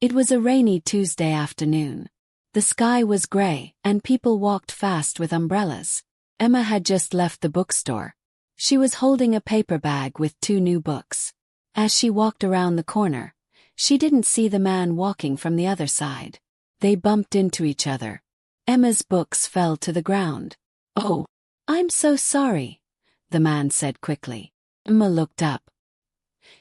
It was a rainy Tuesday afternoon. The sky was gray, and people walked fast with umbrellas. Emma had just left the bookstore. She was holding a paper bag with 2 new books. As she walked around the corner, she didn't see the man walking from the other side. They bumped into each other. Emma's books fell to the ground. "Oh, I'm so sorry," the man said quickly. Emma looked up.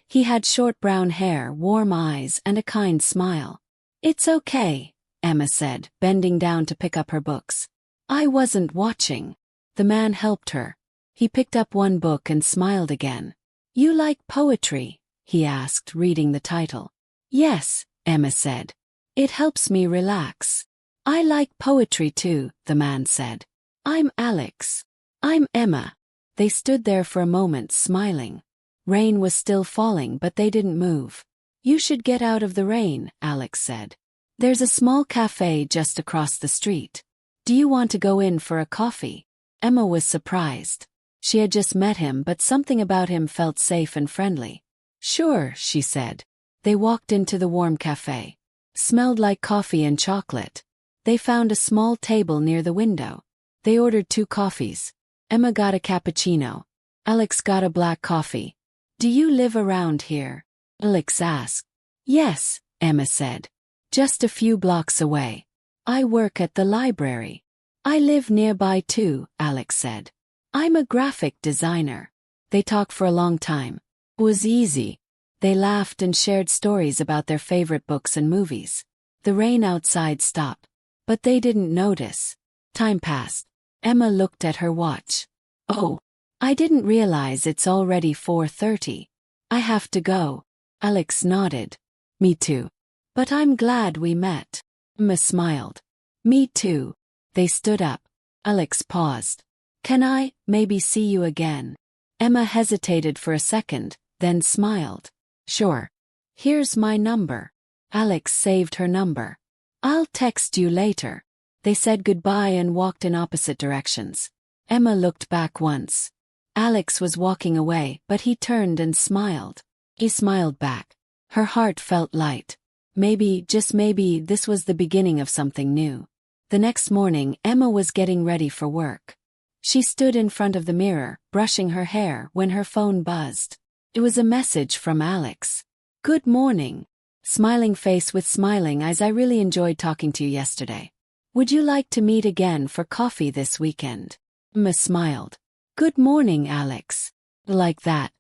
He had short brown hair, warm eyes, and a kind smile. "It's okay," Emma said, bending down to pick up her books. "I wasn't watching." The man helped her. He picked up one book and smiled again. "You like poetry?" he asked, reading the title. "Yes," Emma said. "It helps me relax." "I like poetry too," the man said. "I'm Alex." "I'm Emma." They stood there for a moment, smiling. Rain was still falling, but they didn't move. "You should get out of the rain," Alex said. "There's a small cafe just across the street. Do you want to go in for a coffee?" Emma was surprised. She had just met him, but something about him felt safe and friendly. "Sure," she said. They walked into the warm cafe. Smelled like coffee and chocolate. They found a small table near the window. They ordered 2 coffees. Emma got a cappuccino. Alex got a black coffee. "Do you live around here?" Alex asked. "Yes," Emma said. "Just a few blocks away. I work at the library." "I live nearby too," Alex said. "I'm a graphic designer." They talked for a long time. It was easy. They laughed and shared stories about their favorite books and movies. The rain outside stopped, but they didn't notice. Time passed. Emma looked at her watch. "Oh, I didn't realize it's already 4:30. I have to go." Alex nodded. "Me too. But I'm glad we met." Emma smiled. "Me too." They stood up. Alex paused. "Can I, maybe see you again?" Emma hesitated for a second, then smiled. "Sure. Here's my number." Alex saved her number. "I'll text you later." They said goodbye and walked in opposite directions. Emma looked back once. Alex was walking away, but he turned and smiled. He smiled back. Her heart felt light. Maybe, just maybe, this was the beginning of something new. The next morning, Emma was getting ready for work. She stood in front of the mirror, brushing her hair, when her phone buzzed. It was a message from Alex. "Good morning. Smiling face with smiling eyes. I really enjoyed talking to you yesterday. Would you like to meet again for coffee this weekend?" Emma smiled. "Good morning, Alex. Like that.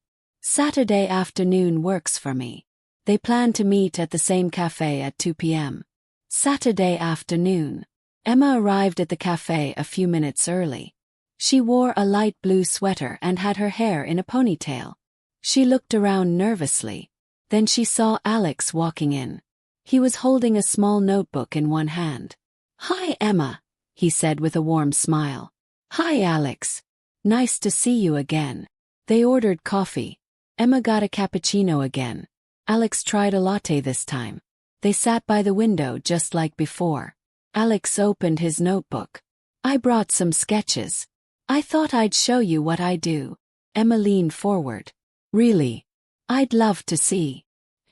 Saturday afternoon works for me." They planned to meet at the same cafe at 2 p.m. Saturday afternoon. Emma arrived at the cafe a few minutes early. She wore a light blue sweater and had her hair in a ponytail. She looked around nervously. Then she saw Alex walking in. He was holding a small notebook in one hand. "Hi, Emma," he said with a warm smile. "Hi, Alex. Nice to see you again." They ordered coffee. Emma got a cappuccino again. Alex tried a latte this time. They sat by the window just like before. Alex opened his notebook. "I brought some sketches. I thought I'd show you what I do." Emma leaned forward. "Really? I'd love to see."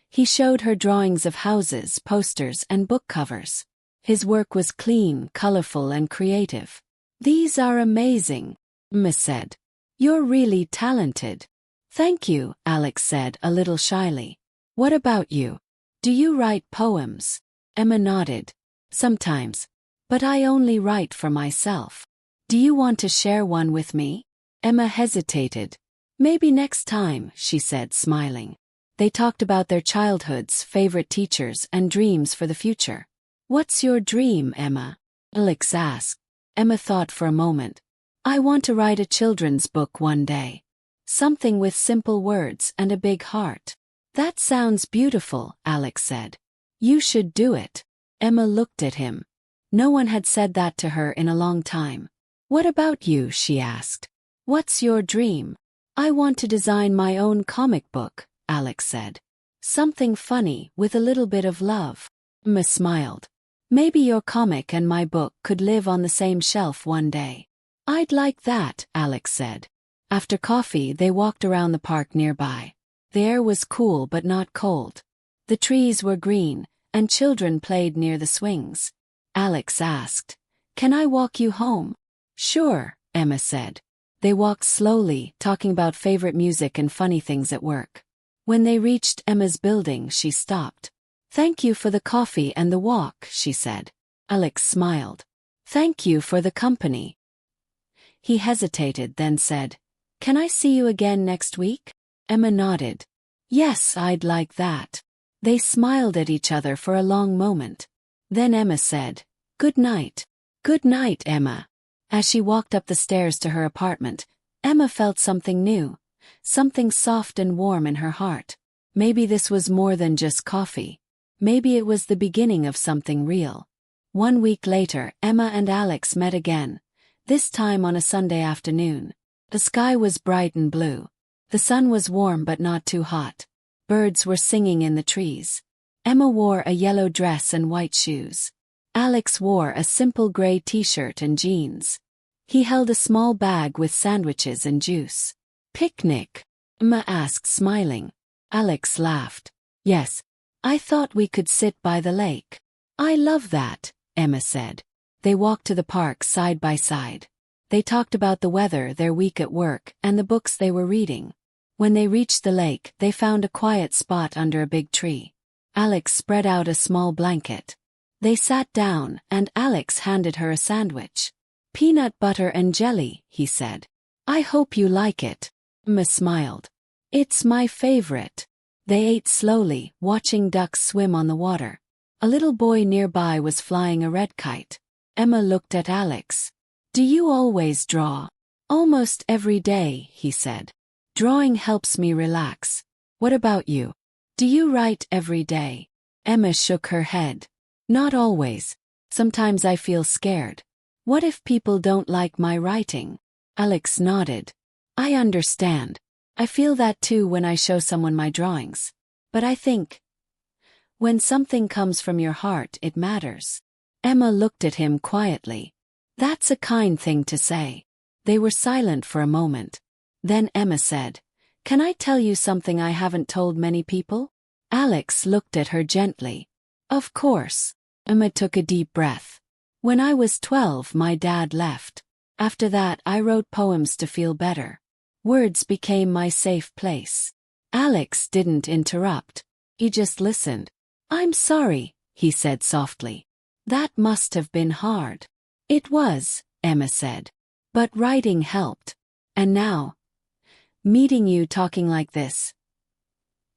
He showed her drawings of houses, posters, and book covers. His work was clean, colorful, and creative. "These are amazing," Emma said. "You're really talented." "Thank you," Alex said a little shyly. "What about you? Do you write poems?" Emma nodded. "Sometimes. But I only write for myself. Do you want to share one with me?" Emma hesitated. "Maybe next time," she said, smiling. They talked about their childhoods, favorite teachers, and dreams for the future. "What's your dream, Emma?" Alex asked. Emma thought for a moment. "I want to write a children's book one day. Something with simple words and a big heart." "That sounds beautiful," Alex said. "You should do it." Emma looked at him. No one had said that to her in a long time. "What about you?" she asked. "What's your dream?" "I want to design my own comic book," Alex said. "Something funny, with a little bit of love." Emma smiled. "Maybe your comic and my book could live on the same shelf one day." "I'd like that," Alex said. After coffee, they walked around the park nearby. The air was cool but not cold. The trees were green, and children played near the swings. Alex asked, "Can I walk you home?" "Sure," Emma said. They walked slowly, talking about favorite music and funny things at work. When they reached Emma's building, she stopped. "Thank you for the coffee and the walk," she said. Alex smiled. "Thank you for the company." He hesitated, then said, "Can I see you again next week?" Emma nodded. "Yes, I'd like that." They smiled at each other for a long moment. Then Emma said, "Good night." "Good night, Emma." As she walked up the stairs to her apartment, Emma felt something new, something soft and warm in her heart. Maybe this was more than just coffee. Maybe it was the beginning of something real. 1 week later, Emma and Alex met again, this time on a Sunday afternoon. The sky was bright and blue. The sun was warm but not too hot. Birds were singing in the trees. Emma wore a yellow dress and white shoes. Alex wore a simple gray t-shirt and jeans. He held a small bag with sandwiches and juice. "Picnic?" Emma asked, smiling. Alex laughed. "Yes. I thought we could sit by the lake." "I love that," Emma said. They walked to the park side by side. They talked about the weather, their week at work, and the books they were reading. When they reached the lake, they found a quiet spot under a big tree. Alex spread out a small blanket. They sat down, and Alex handed her a sandwich. "Peanut butter and jelly," he said. "I hope you like it." Emma smiled. "It's my favorite." They ate slowly, watching ducks swim on the water. A little boy nearby was flying a red kite. Emma looked at Alex. "Do you always draw?" "Almost every day," he said. "Drawing helps me relax." "What about you? Do you write every day?" Emma shook her head. "Not always. Sometimes I feel scared. What if people don't like my writing?" Alex nodded. "I understand. I feel that too when I show someone my drawings. But I think when something comes from your heart, it matters." Emma looked at him quietly. "That's a kind thing to say." They were silent for a moment. Then Emma said, "Can I tell you something I haven't told many people?" Alex looked at her gently. "Of course." Emma took a deep breath. "When I was 12, my dad left. After that, I wrote poems to feel better. Words became my safe place." Alex didn't interrupt. He just listened. "I'm sorry," he said softly. "That must have been hard." "It was," Emma said. "But writing helped. And now, meeting you talking like this,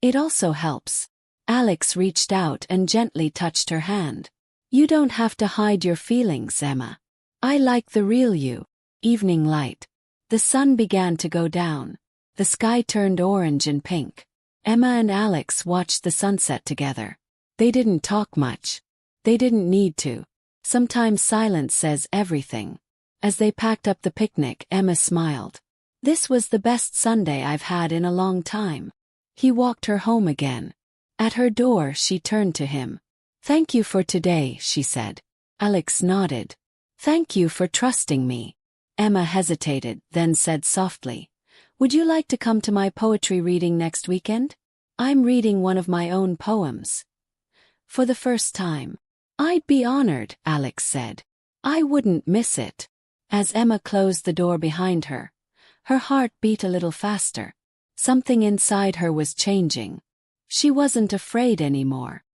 it also helps." Alex reached out and gently touched her hand. "You don't have to hide your feelings, Emma. I like the real you." Evening light. The sun began to go down. The sky turned orange and pink. Emma and Alex watched the sunset together. They didn't talk much. They didn't need to. Sometimes silence says everything. As they packed up the picnic, Emma smiled. "This was the best Sunday I've had in a long time." He walked her home again. At her door, she turned to him. "Thank you for today," she said. Alex nodded. "Thank you for trusting me." Emma hesitated, then said softly, "Would you like to come to my poetry reading next weekend? I'm reading one of my own poems. For the first time." "I'd be honored," Alex said. "I wouldn't miss it." As Emma closed the door behind her, her heart beat a little faster. Something inside her was changing. She wasn't afraid anymore.